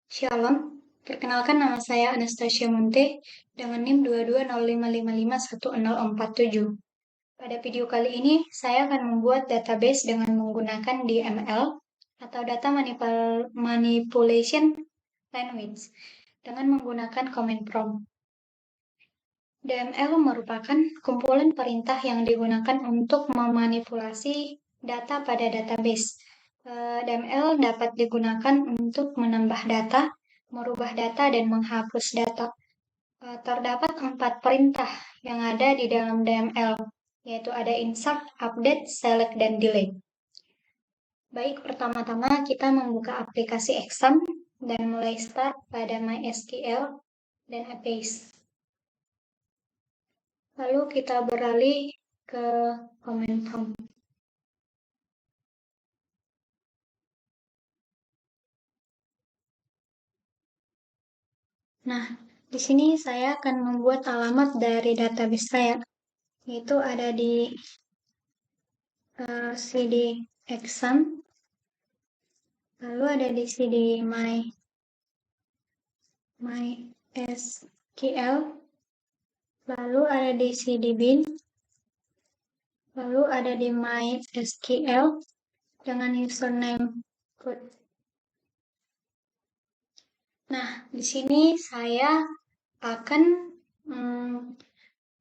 Shalom, perkenalkan nama saya Anastasia Munte dengan NIM 22055510047. Pada video kali ini, saya akan membuat database dengan menggunakan DML atau Data Manipulation Language dengan menggunakan command prompt. DML merupakan kumpulan perintah yang digunakan untuk memanipulasi data pada database. DML dapat digunakan untuk menambah data, merubah data, dan menghapus data. Terdapat 4 perintah yang ada di dalam DML, yaitu ada insert, update, select, dan delete. Baik, pertama-tama kita membuka aplikasi Exam dan mulai start pada MySQL dan Apace. Lalu kita beralih ke command prompt. Nah, di sini saya akan membuat alamat dari database saya, yaitu ada di CD Exam, lalu ada di CD MySQL, lalu ada di CD Bin, lalu ada di MySQL dengan username root. Nah, di sini saya akan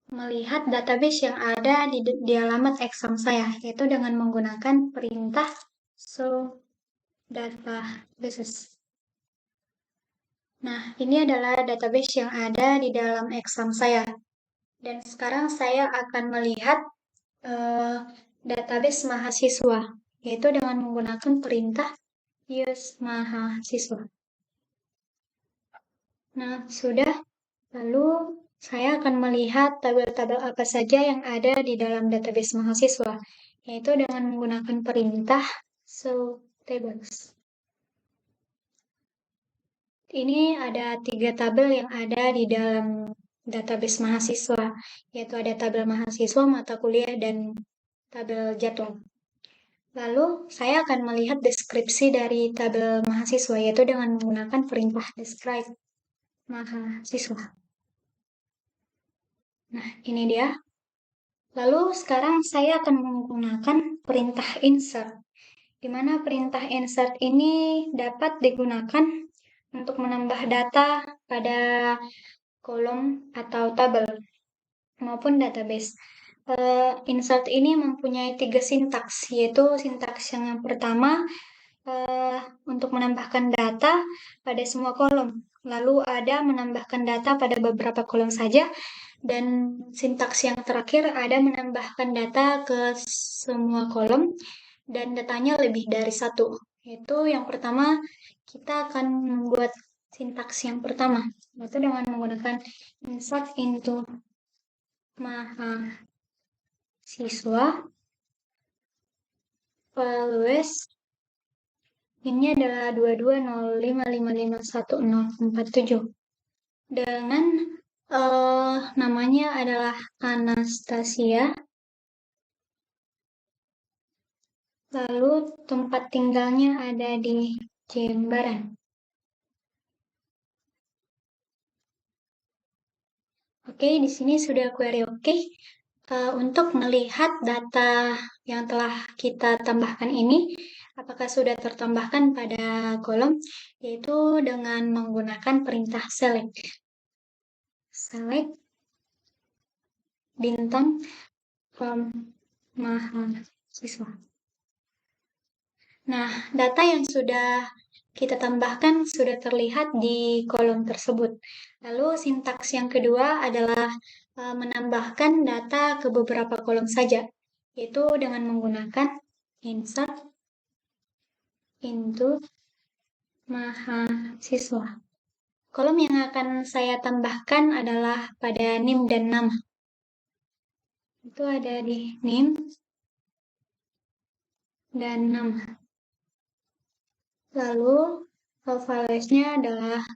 melihat database yang ada di alamat exam saya, yaitu dengan menggunakan perintah show databases. Nah, ini adalah database yang ada di dalam exam saya. Dan sekarang saya akan melihat database mahasiswa, yaitu dengan menggunakan perintah use mahasiswa. Nah, sudah. Lalu saya akan melihat tabel-tabel apa saja yang ada di dalam database mahasiswa, yaitu dengan menggunakan perintah show tables. Ini ada 3 tabel yang ada di dalam database mahasiswa, yaitu ada tabel mahasiswa, mata kuliah, dan tabel jadwal. Lalu saya akan melihat deskripsi dari tabel mahasiswa, yaitu dengan menggunakan perintah describe mahasiswa. Nah, ini dia. Lalu sekarang saya akan menggunakan perintah insert, di mana perintah insert ini dapat digunakan untuk menambah data pada kolom atau tabel maupun database. Insert ini mempunyai 3 sintaks, yaitu sintaks yang pertama untuk menambahkan data pada semua kolom. Lalu ada menambahkan data pada beberapa kolom saja, dan sintaks yang terakhir ada menambahkan data ke semua kolom dan datanya lebih dari 1. Yaitu yang pertama, kita akan membuat sintaks yang pertama, yaitu dengan menggunakan insert into mahasiswa values. Ini adalah 2205551047 dengan namanya adalah Anastasia. Lalu tempat tinggalnya ada di Jembaran. Oke, di sini sudah query oke. Untuk melihat data yang telah kita tambahkan ini, apakah sudah tertambahkan pada kolom, yaitu dengan menggunakan perintah select. Select bintang from mahasiswa. Nah, data yang sudah kita tambahkan sudah terlihat di kolom tersebut. Lalu sintaks yang kedua adalah menambahkan data ke beberapa kolom saja, yaitu dengan menggunakan insert into mahasiswa. Kolom yang akan saya tambahkan adalah pada NIM dan nama. Itu ada di NIM dan nama. Lalu values-nya adalah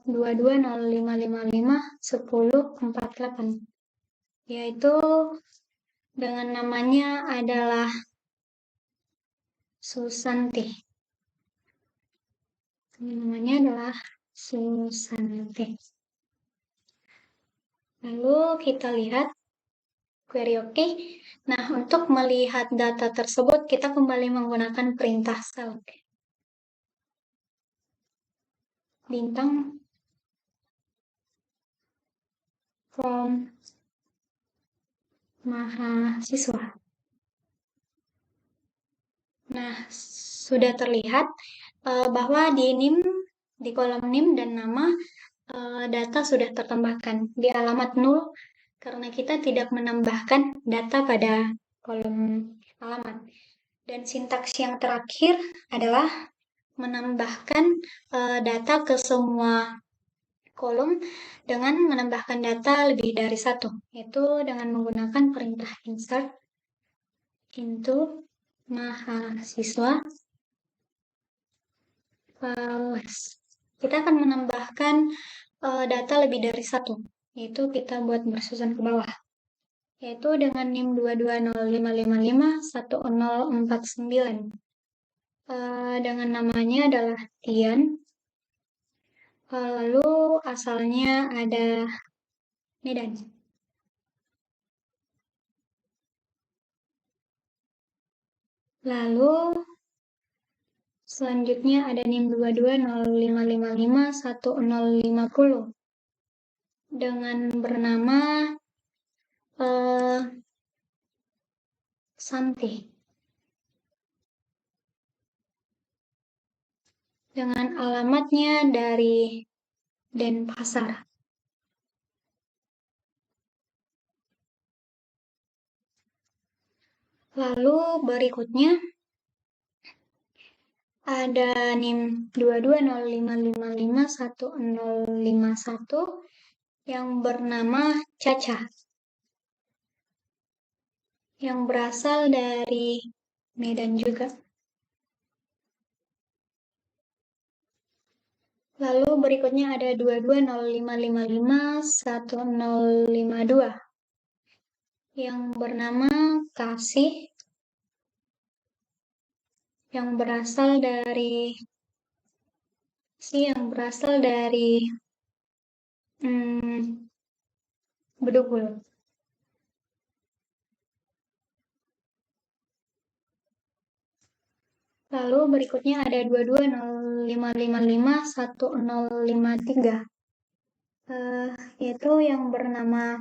2205551048, yaitu dengan namanya adalah Susanti. Namanya adalah Susanti. Lalu kita lihat query OK. Nah, untuk melihat data tersebut, kita kembali menggunakan perintah select. Bintang from mahasiswa. Nah, sudah terlihat bahwa di kolom NIM dan nama data sudah tertambahkan di alamat 0 karena kita tidak menambahkan data pada kolom alamat. Dan sintaks yang terakhir adalah menambahkan data ke semua kolom dengan menambahkan data lebih dari satu, yaitu dengan menggunakan perintah insert into mahasiswa. Kita akan menambahkan data lebih dari satu, yaitu kita buat bersusun ke bawah, yaitu dengan NIM 22055510049. Dengan namanya adalah Tian. Lalu asalnya ada Medan. Lalu selanjutnya ada NIM 22055510050 dengan bernama Santi. Dengan alamatnya dari Denpasar. Lalu berikutnya ada NIM 22055510051 yang bernama Caca, yang berasal dari Medan juga. Lalu berikutnya ada 22055510052 yang bernama Kasih, yang berasal dari Bedugul. Lalu berikutnya ada 22055510053 yaitu yang bernama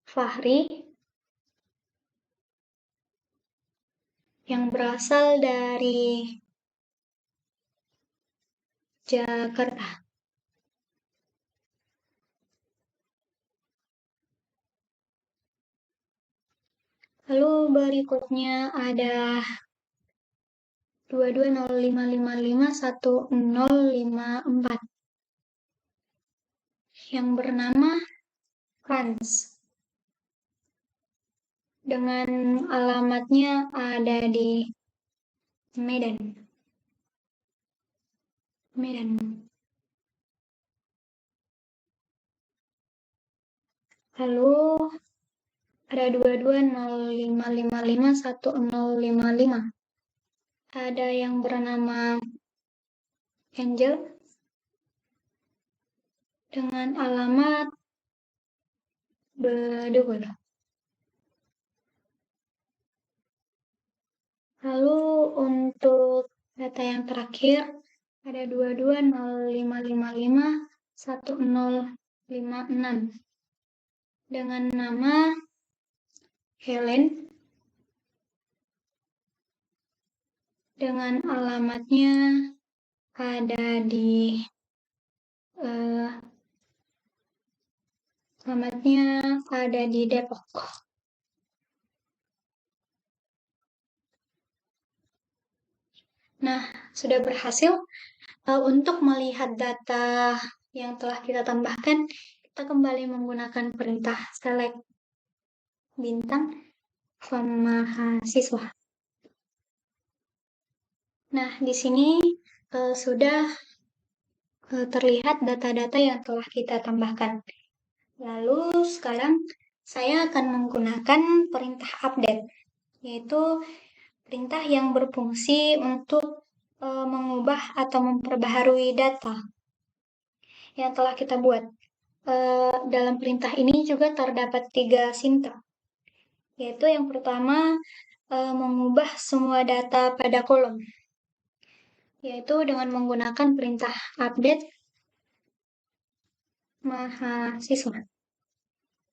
Fahri, yang berasal dari Jakarta. Lalu berikutnya ada 22055510054 yang bernama Franz. Dengan alamatnya ada di Medan. Lalu ada 22055510055. Ada yang bernama Angel dengan alamat Bedugul. Lalu untuk data yang terakhir ada 22055510056 dengan nama Helen, dengan alamatnya ada di Depok. Nah, sudah berhasil. Untuk melihat data yang telah kita tambahkan, kita kembali menggunakan perintah select bintang from mahasiswa. Nah, di sini sudah terlihat data-data yang telah kita tambahkan. Lalu sekarang saya akan menggunakan perintah update, yaitu perintah yang berfungsi untuk mengubah atau memperbaharui data yang telah kita buat. Dalam perintah ini juga terdapat 3 sintak, yaitu yang pertama mengubah semua data pada kolom, yaitu dengan menggunakan perintah update mahasiswa.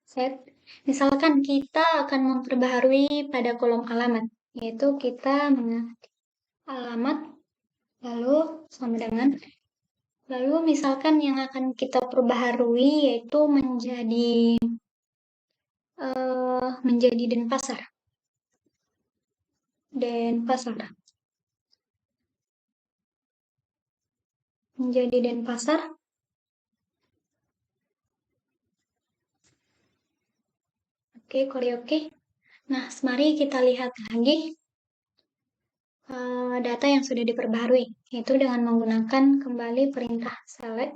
Set. Misalkan kita akan memperbaharui pada kolom alamat, yaitu kita mengetik alamat lalu sama dengan lalu misalkan yang akan kita perbaharui yaitu menjadi Denpasar. Menjadi Denpasar. Oke. Nah, mari kita lihat lagi data yang sudah diperbaharui, yaitu dengan menggunakan kembali perintah select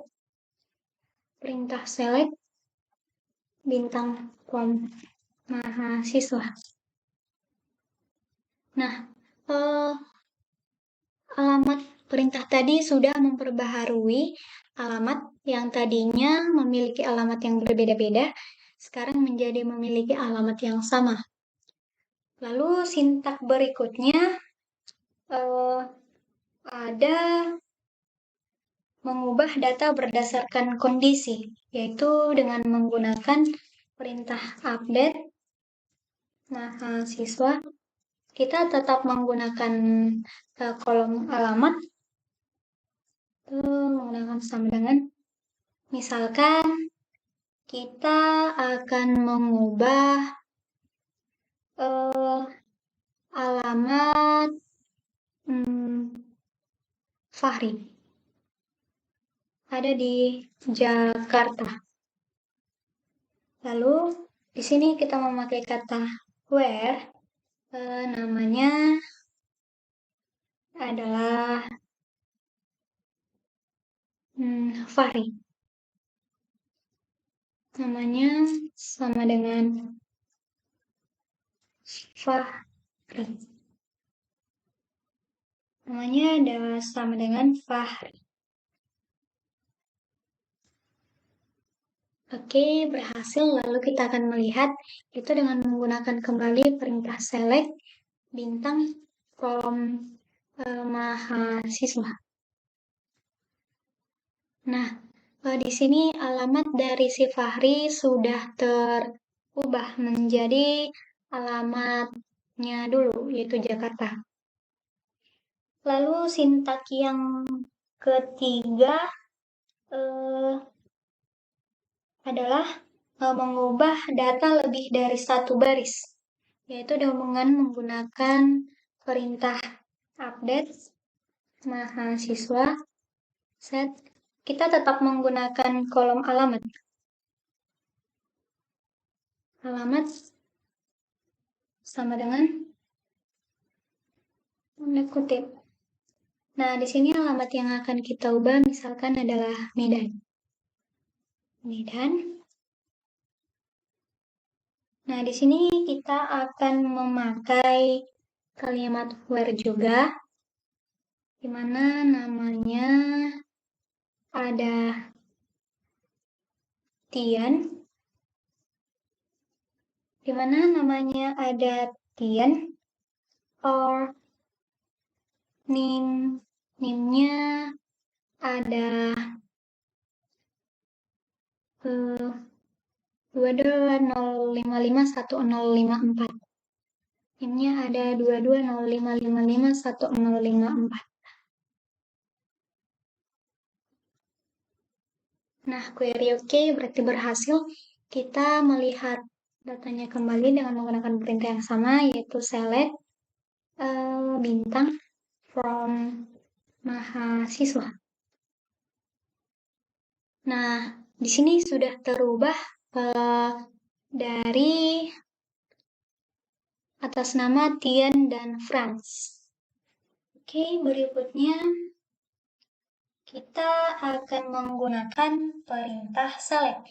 bintang from mahasiswa. Nah, alamat perintah tadi sudah memperbaharui alamat yang tadinya memiliki alamat yang berbeda-beda, sekarang menjadi memiliki alamat yang sama. Lalu sintak berikutnya ada mengubah data berdasarkan kondisi, yaitu dengan menggunakan perintah update mahasiswa. Kita tetap menggunakan kolom alamat, menggunakan sama dengan, misalkan kita akan mengubah alamat Fahri ada di Jakarta. Lalu di sini kita memakai kata where, namanya adalah Fahri. Namanya sama dengan Fahri. Namanya adalah sama dengan Fahri. Oke, berhasil. Lalu kita akan melihat itu dengan menggunakan kembali perintah select bintang kolom mahasiswa. Nah, di sini alamat dari si Fahri sudah terubah menjadi alamatnya dulu, yaitu Jakarta. Lalu sintak yang ketiga adalah mengubah data lebih dari satu baris, yaitu dengan menggunakan perintah update mahasiswa set. Kita tetap menggunakan kolom alamat sama dengan kutip. Nah, di sini alamat yang akan kita ubah misalkan adalah Medan. Nah, di sini kita akan memakai kalimat where juga, di mana namanya ada Tian, or NIM-nya ada 2205511054. NIM-nya ada 2205551054. Nah, query oke, berarti berhasil. Kita melihat datanya kembali dengan menggunakan perintah yang sama, yaitu select bintang from mahasiswa. Nah, di sini sudah terubah dari atas nama Tian dan Franz. Oke, berikutnya kita akan menggunakan perintah select.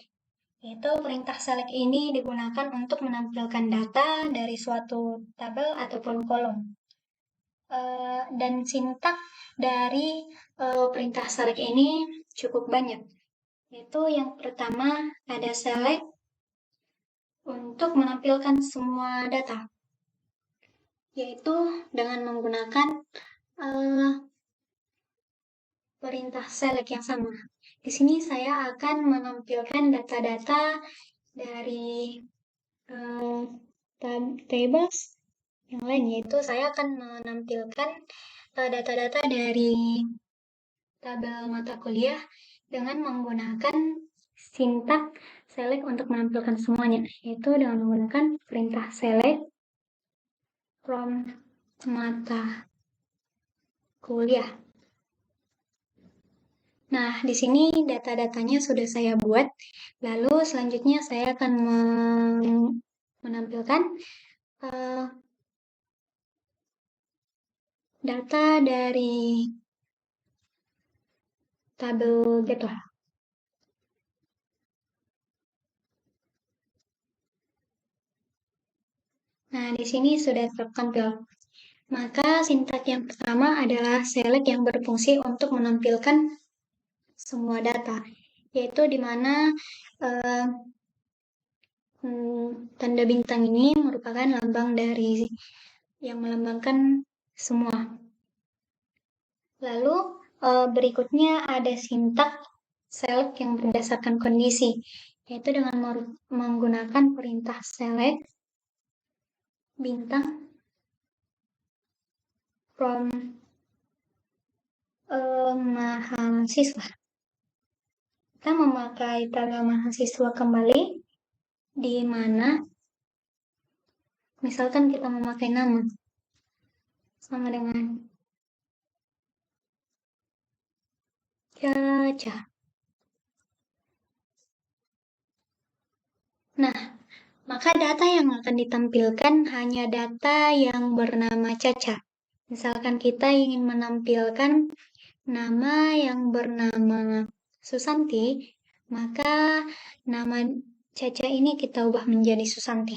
Yaitu perintah select ini digunakan untuk menampilkan data dari suatu tabel ataupun kolom. dan sintak dari perintah select ini cukup banyak. Yaitu yang pertama ada select untuk menampilkan semua data, yaitu dengan menggunakan uh, perintah select yang sama. Di sini saya akan menampilkan data-data dari tables yang lain, yaitu saya akan menampilkan data-data dari tabel mata kuliah dengan menggunakan sintak select untuk menampilkan semuanya, yaitu dengan menggunakan perintah select from mata kuliah. Nah, di sini data-datanya sudah saya buat. Lalu selanjutnya saya akan menampilkan data dari tabel jadwal. Nah, di sini sudah tertampil. Maka sintak yang pertama adalah select yang berfungsi untuk menampilkan semua data, yaitu di mana tanda bintang ini merupakan lambang dari yang melambangkan semua. Lalu berikutnya ada sintak select yang berdasarkan kondisi, yaitu dengan menggunakan perintah select bintang from mahasiswa. Kita memakai tanggal mahasiswa kembali, di mana misalkan kita memakai nama sama dengan Caca. Nah, maka data yang akan ditampilkan hanya data yang bernama Caca. Misalkan kita ingin menampilkan nama yang bernama Susanti, maka nama Caca ini kita ubah menjadi Susanti.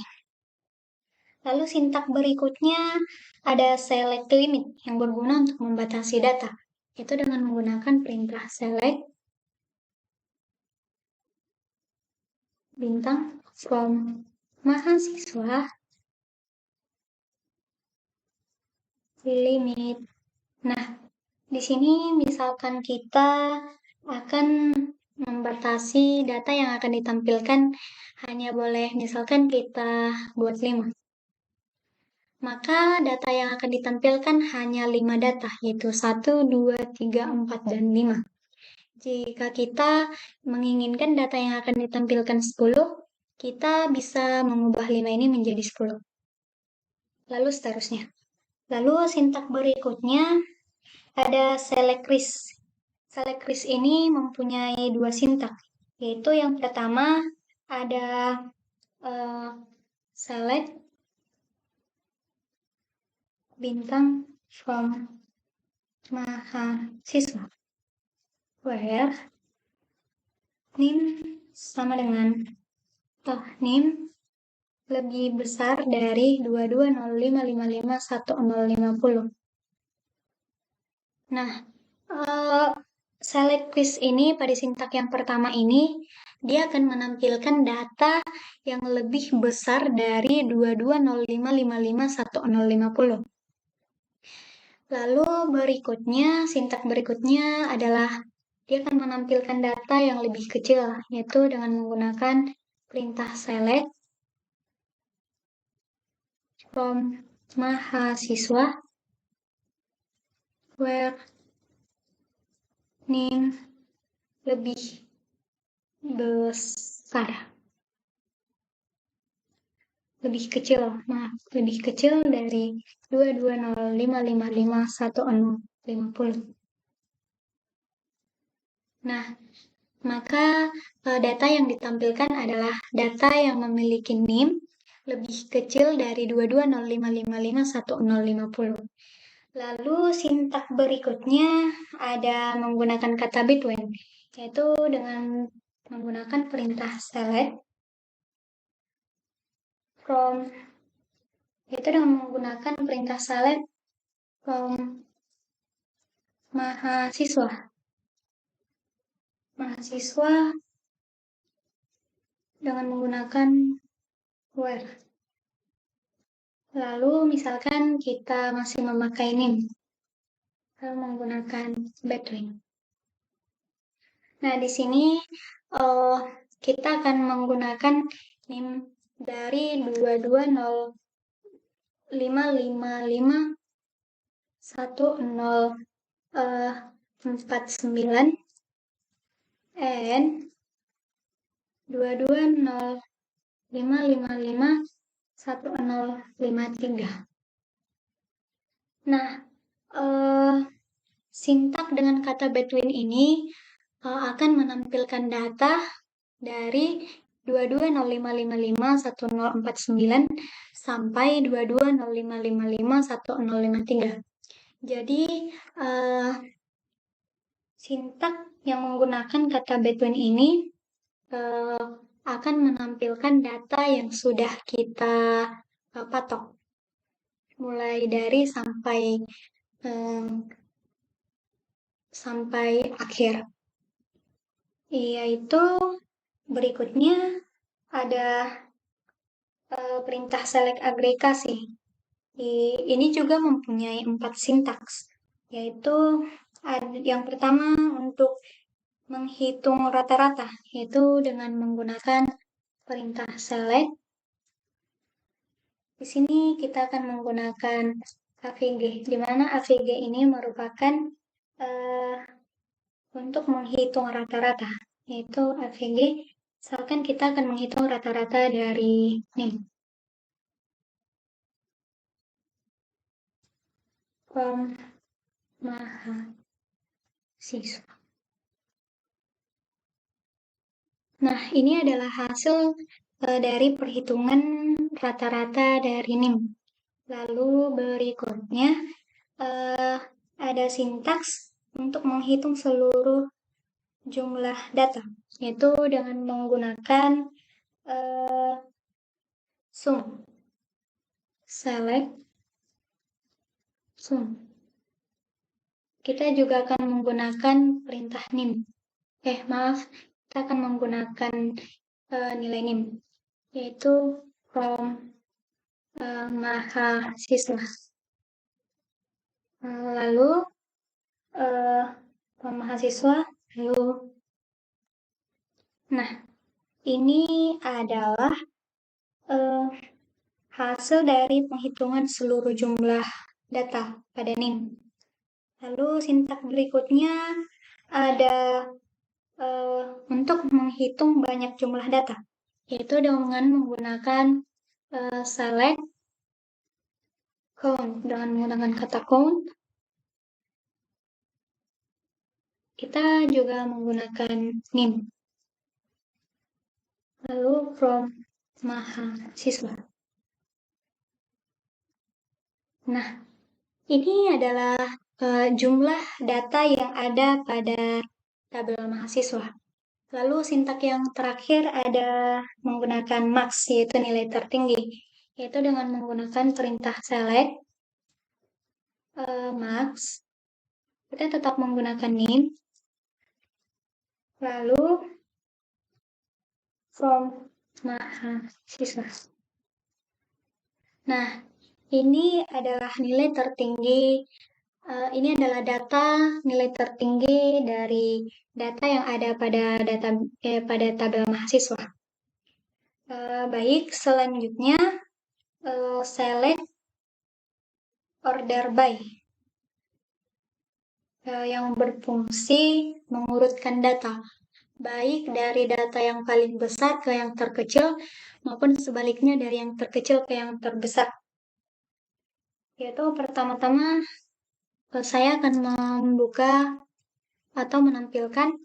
Lalu sintak berikutnya ada select limit yang berguna untuk membatasi data, yaitu dengan menggunakan perintah select bintang from mahasiswa limit. Nah, di sini misalkan kita akan membatasi data yang akan ditampilkan hanya boleh misalkan kita buat 5. Maka data yang akan ditampilkan hanya 5 data, yaitu 1, 2, 3, 4, dan 5. Jika kita menginginkan data yang akan ditampilkan 10, kita bisa mengubah 5 ini menjadi 10. Lalu seterusnya. Lalu sintak berikutnya ada select list. Select list ini mempunyai 2 sintak, yaitu yang pertama ada select bintang from mahasiswa, where name sama dengan name lebih besar dari 2205551050. Nah, select list ini pada sintak yang pertama ini dia akan menampilkan data yang lebih besar dari 2205551050. Lalu berikutnya, sintak berikutnya adalah dia akan menampilkan data yang lebih kecil, yaitu dengan menggunakan perintah select from mahasiswa where name lebih besar, lebih kecil dari 2205551050. Nah, maka data yang ditampilkan adalah data yang memiliki NIM lebih kecil dari 2205551050. Lalu sintak berikutnya ada menggunakan kata between, yaitu dengan menggunakan perintah select from, yaitu dengan menggunakan perintah select from mahasiswa. Mahasiswa dengan menggunakan where. Lalu misalkan kita masih memakai nim, lalu menggunakan between. Nah, di sini kita akan menggunakan nim dari 2205551049 and 2205551053. Nah, sintak dengan kata between ini akan menampilkan data dari 2205551049 sampai 2205551053. Jadi sintak yang menggunakan kata between ini akan menampilkan data yang sudah kita patok mulai dari sampai akhir, yaitu berikutnya ada perintah select agregasi. Ini juga mempunyai 4 sintaks, yaitu yang pertama untuk menghitung rata-rata, yaitu dengan menggunakan perintah select. Di sini kita akan menggunakan AVG, di mana AVG ini merupakan untuk menghitung rata-rata, yaitu AVG. Misalkan kita akan menghitung rata-rata dari NIM. From mahasiswa. Nah, ini adalah hasil dari perhitungan rata-rata dari NIM. Lalu berikutnya ada sintaks untuk menghitung seluruh jumlah data, yaitu dengan menggunakan sum, select, sum. Kita juga akan menggunakan perintah nim. Kita akan menggunakan nilai nim, yaitu from mahasiswa. Lalu from mahasiswa, lalu nah, ini adalah hasil dari penghitungan seluruh jumlah data pada NIM. Lalu sintak berikutnya ada untuk menghitung banyak jumlah data, yaitu dengan menggunakan select count. Dengan menggunakan kata count, kita juga menggunakan NIM. Lalu from mahasiswa. Nah, ini adalah jumlah data yang ada pada tabel mahasiswa. Lalu sintak yang terakhir ada menggunakan max, yaitu nilai tertinggi, yaitu dengan menggunakan perintah select max. Kita tetap menggunakan nim. Lalu from mahasiswa. Nah, ini adalah nilai tertinggi. Ini adalah data nilai tertinggi dari data yang ada pada tabel mahasiswa. Baik, selanjutnya select order by yang berfungsi mengurutkan data, baik dari data yang paling besar ke yang terkecil maupun sebaliknya dari yang terkecil ke yang terbesar. Yaitu pertama-tama saya akan membuka atau menampilkan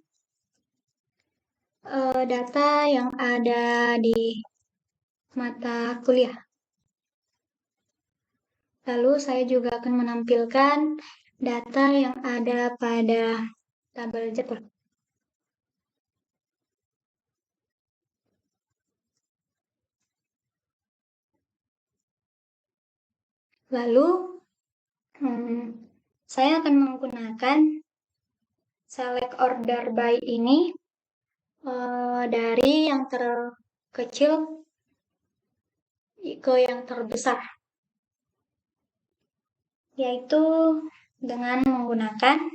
data yang ada di mata kuliah. Lalu saya juga akan menampilkan data yang ada pada tabel jadwal. Lalu Saya akan menggunakan select order by ini dari yang terkecil ke yang terbesar, yaitu dengan menggunakan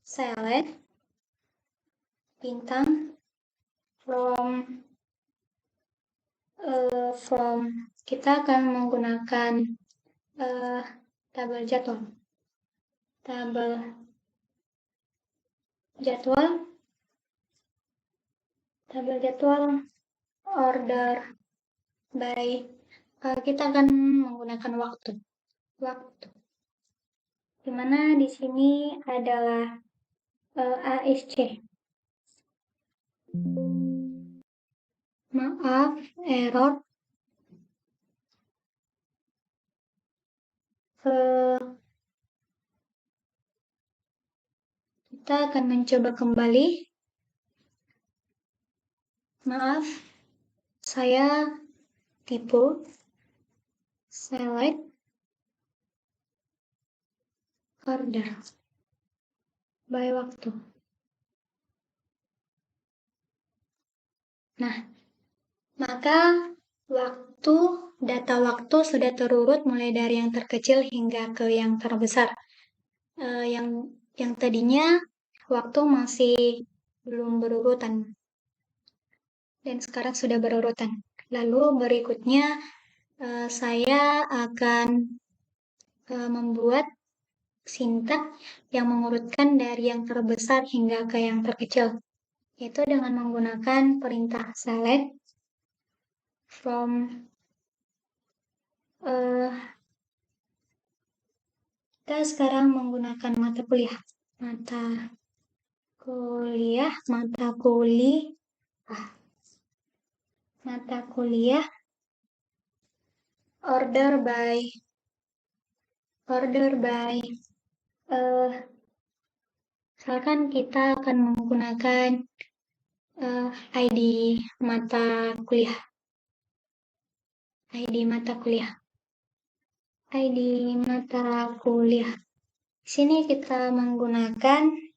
select bintang from kita akan menggunakan tabel jadwal order by kita akan menggunakan waktu dimana di sini adalah ASC. Maaf, error. Kita akan mencoba kembali. Maaf, saya tipu. Select order by waktu. Nah, maka data waktu sudah terurut mulai dari yang terkecil hingga ke yang terbesar. Yang tadinya waktu masih belum berurutan dan sekarang sudah berurutan. Lalu berikutnya saya akan membuat sintak yang mengurutkan dari yang terbesar hingga ke yang terkecil, yaitu dengan menggunakan perintah select from kita sekarang menggunakan mata kuliah order by misalkan kita akan menggunakan ID mata kuliah. Di sini kita menggunakan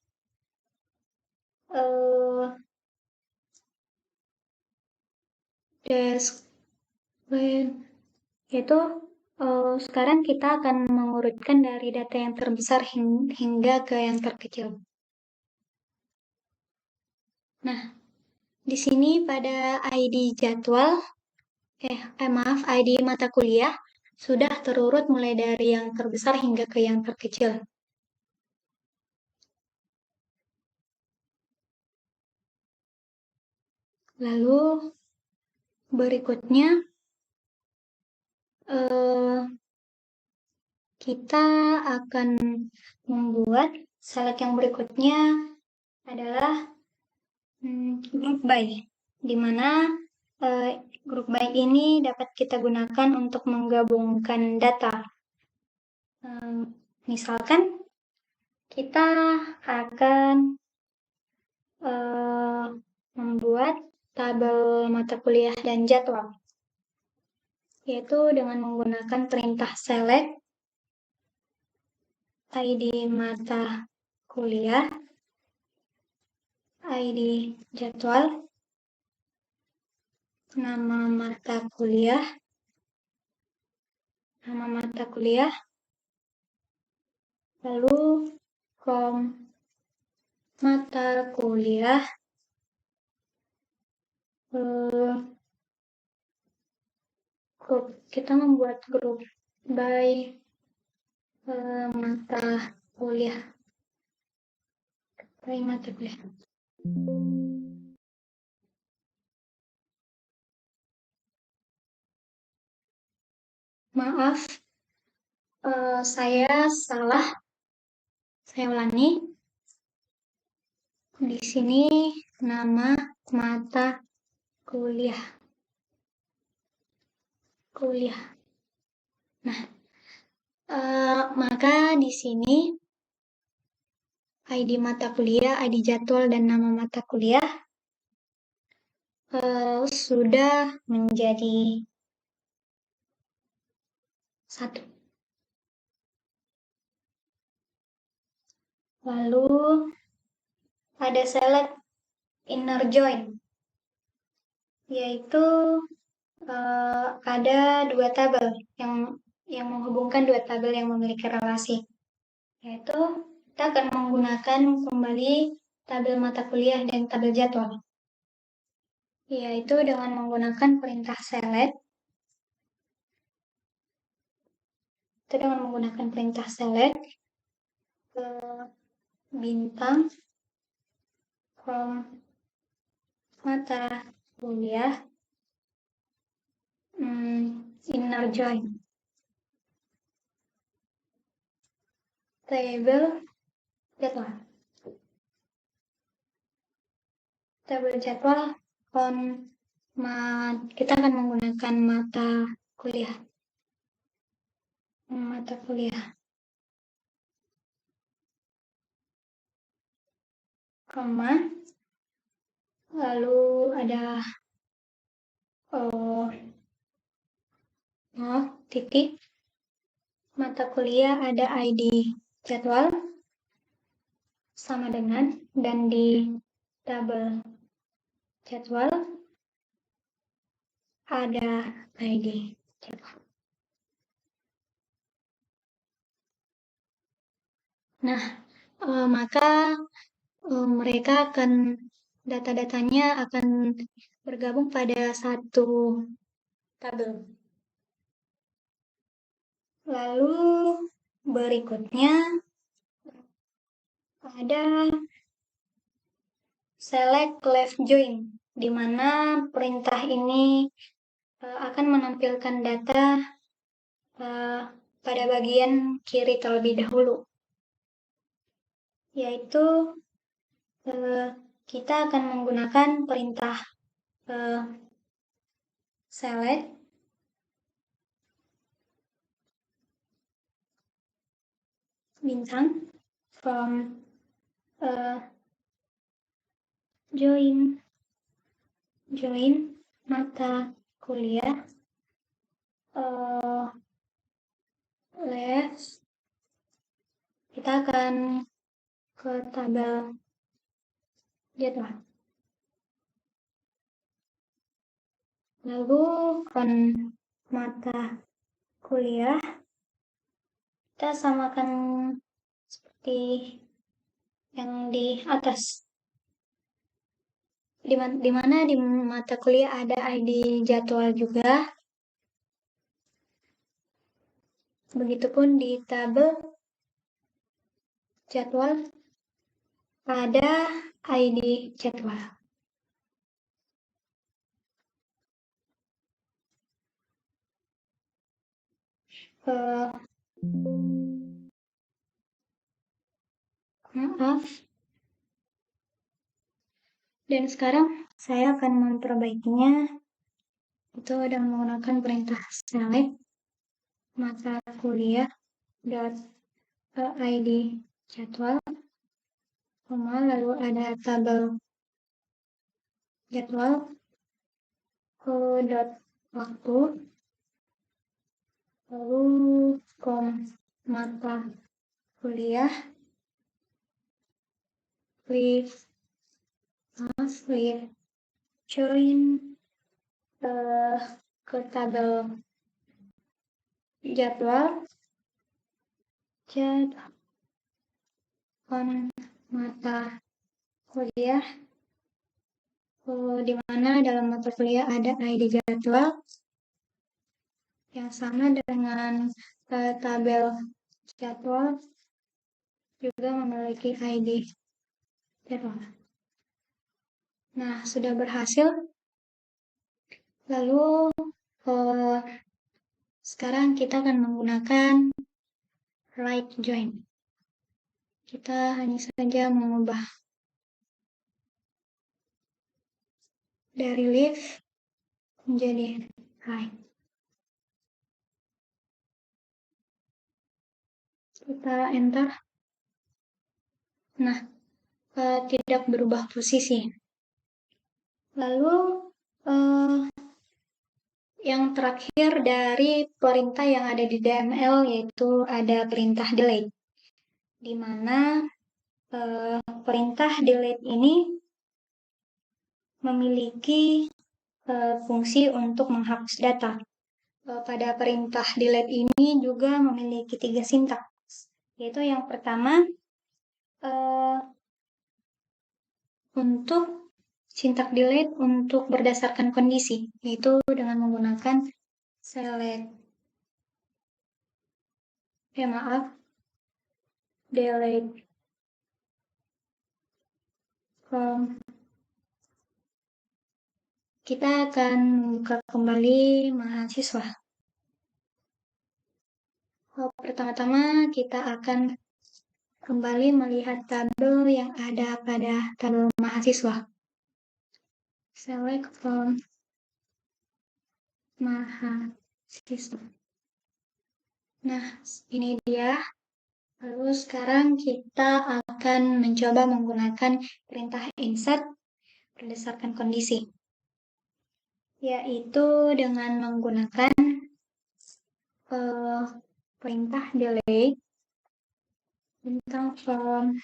yaitu sekarang kita akan mengurutkan dari data yang terbesar hingga ke yang terkecil. Nah, di sini pada ID ID mata kuliah sudah terurut mulai dari yang terbesar hingga ke yang terkecil. Lalu berikutnya kita akan membuat select yang berikutnya adalah group by, di mana group by ini dapat kita gunakan untuk menggabungkan data. Misalkan kita akan membuat tabel mata kuliah dan jadwal, yaitu dengan menggunakan perintah select ID mata kuliah, ID jadwal, nama mata kuliah, lalu from mata kuliah grup. Kita membuat grup by mata kuliah. Maaf, saya salah. Saya ulangi. Di sini nama mata kuliah. Nah, maka di sini ID mata kuliah, ID jadwal, dan nama mata kuliah sudah menjadi satu. Lalu ada select inner join, yaitu ada dua tabel yang menghubungkan dua tabel yang memiliki relasi, yaitu kita akan menggunakan kembali tabel mata kuliah dan tabel jadwal, yaitu dengan menggunakan perintah select. Itu dengan menggunakan perintah select bintang from mata kuliah inner join tabel jadwal. Tabel jadwal kita akan menggunakan mata kuliah, koma, lalu ada titik, mata kuliah ada ID jadwal sama dengan, dan di tabel jadwal ada ID jadwal. Nah, maka mereka akan data-datanya akan bergabung pada satu tabel. Lalu berikutnya ada select left join, di mana perintah ini akan menampilkan data pada bagian kiri terlebih dahulu, yaitu kita akan menggunakan perintah select bintang from join mata kuliah left. Kita akan ke tabel jadwal, lalu kon mata kuliah kita samakan seperti yang di atas, di mana di mata kuliah ada ID jadwal juga. Begitupun di tabel jadwal ada ID jadwal. Maaf. Dan sekarang saya akan memperbaikinya. Itu dengan menggunakan perintah select mata kuliah .id jadwal, lalu ada tabel jadwal .waktu, lalu mata kuliah with join ke tabel jadwal mata kuliah, di mana dalam mata kuliah ada ID jadwal yang sama dengan tabel jadwal juga memiliki ID jadwal. Nah, sudah berhasil. Lalu sekarang kita akan menggunakan right join. Kita hanya saja mengubah dari left menjadi right. Kita enter. Nah, tidak berubah posisi. Lalu yang terakhir dari perintah yang ada di DML yaitu ada perintah delete, di mana perintah delete ini memiliki fungsi untuk menghapus data. Pada perintah delete ini juga memiliki 3 sintaks, yaitu yang pertama untuk sintaks delete untuk berdasarkan kondisi, yaitu dengan menggunakan select delete from. Kita akan buka kembali mahasiswa. Pertama-tama kita akan kembali melihat tabel yang ada pada tabel mahasiswa. Select from mahasiswa. Nah, ini dia. Lalu sekarang kita akan mencoba menggunakan perintah insert berdasarkan kondisi, yaitu dengan menggunakan perintah delete tentang from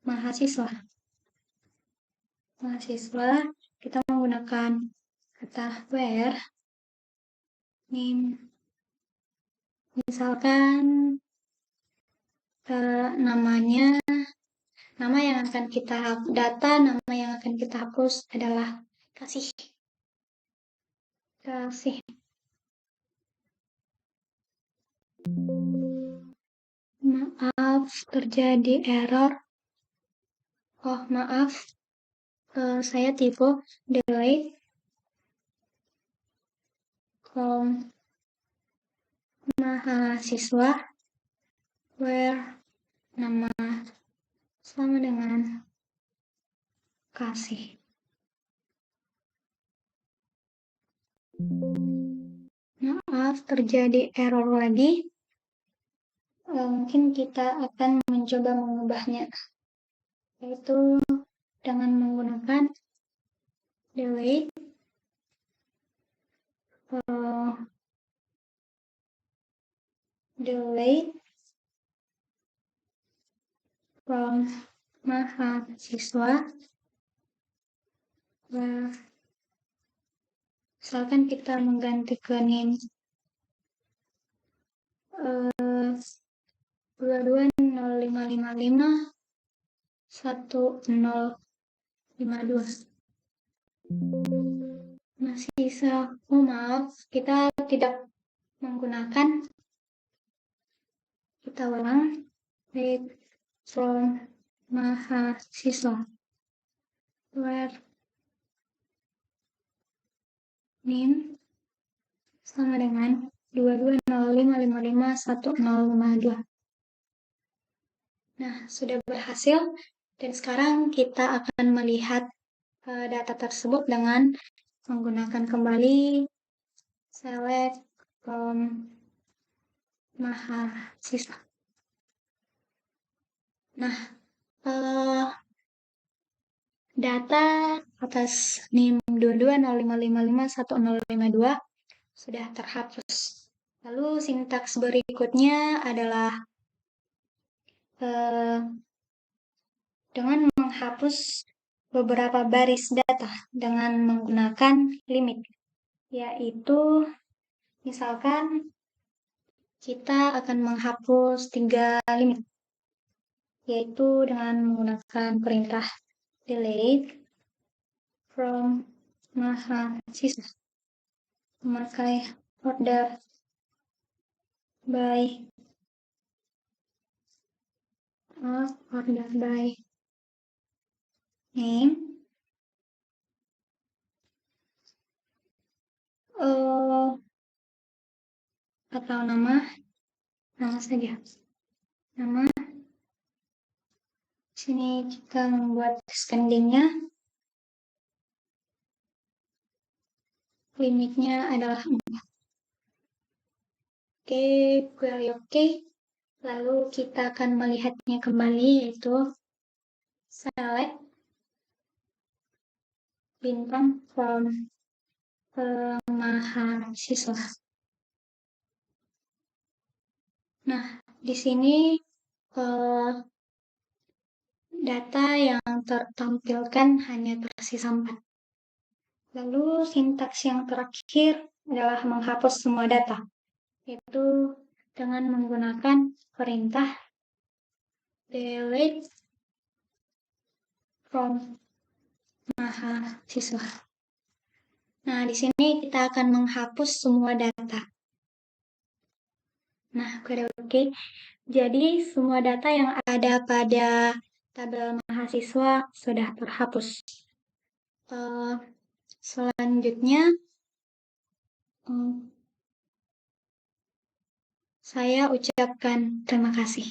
mahasiswa. Kita menggunakan kata where name, misalkan nama yang akan kita hapus adalah kasih. Maaf, terjadi error. Maaf, saya tipe delete from mahasiswa where nama sama dengan kasih. Maaf, terjadi error lagi. Mungkin kita akan mencoba mengubahnya, yaitu dengan menggunakan delete from mahasiswa. Misalkan kita mengganti ke name 2205551052. Mahasiswa. Maaf, kita tidak menggunakan. Kita ulang. Delete from mahasiswa where name sama dengan 2205551052. Nah, sudah berhasil, dan sekarang kita akan melihat data tersebut dengan menggunakan kembali select from mahasiswa. Nah, data atas NIM 2205551052 sudah terhapus. Lalu sintaks berikutnya adalah dengan menghapus beberapa baris data dengan menggunakan limit, yaitu misalkan kita akan menghapus 3 limit, yaitu dengan menggunakan perintah delete from mahasiswa, memakai order by name, atau nama saja. Nama. Sini kita membuat standingnya. Limitnya adalah 4. Oke, query oke. Lalu kita akan melihatnya kembali, yaitu select bintang from mahasiswa. Nah, di sini data yang tertampilkan hanya tersisa 4. Lalu sintaks yang terakhir adalah menghapus semua data, yaitu dengan menggunakan perintah delete from mahasiswa. Nah, di sini kita akan menghapus semua data. Nah, oke. Jadi, semua data yang ada pada tabel mahasiswa sudah terhapus. Selanjutnya, saya ucapkan terima kasih.